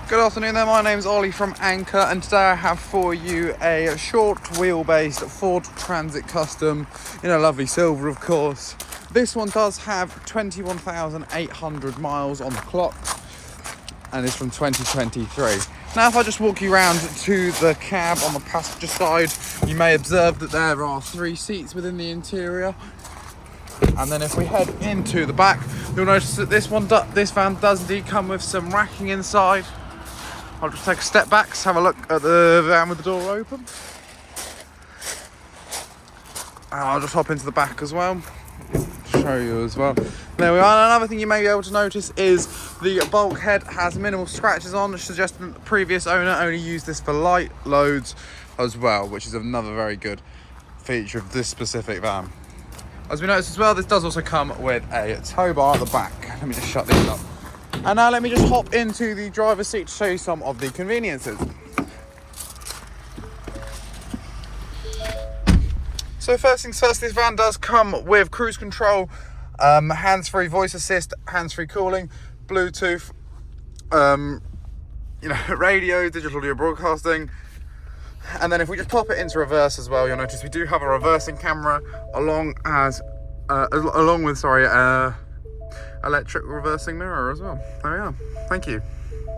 Good afternoon there, my name's Ollie from Anchor, and today I have for you a short wheelbase Ford Transit Custom in a lovely silver, of course. This one does have 21,800 miles on the clock and is from 2023. Now if I just walk you around to the cab on the passenger side, you may observe that there are 3 seats within the interior. And then if we head into the back, you'll notice that this van does indeed come with some racking inside. I'll just take a step back to have a look at the van with the door open. And I'll just hop into the back as well, to show you as well. There we are. And another thing you may be able to notice is the bulkhead has minimal scratches on, suggesting that the previous owner only used this for light loads as well, which is another very good feature of this specific van. As we noticed as well, this does also come with a tow bar at the back. Let me just shut these up. And now let me just hop into the driver's seat to show you some of the conveniences. So first things first, this van does come with cruise control, hands-free voice assist, hands-free calling, Bluetooth, radio, digital audio broadcasting. And then if we just pop it into reverse as well, you'll notice we do have a reversing camera along with electric reversing mirror as well. There we are. Thank you.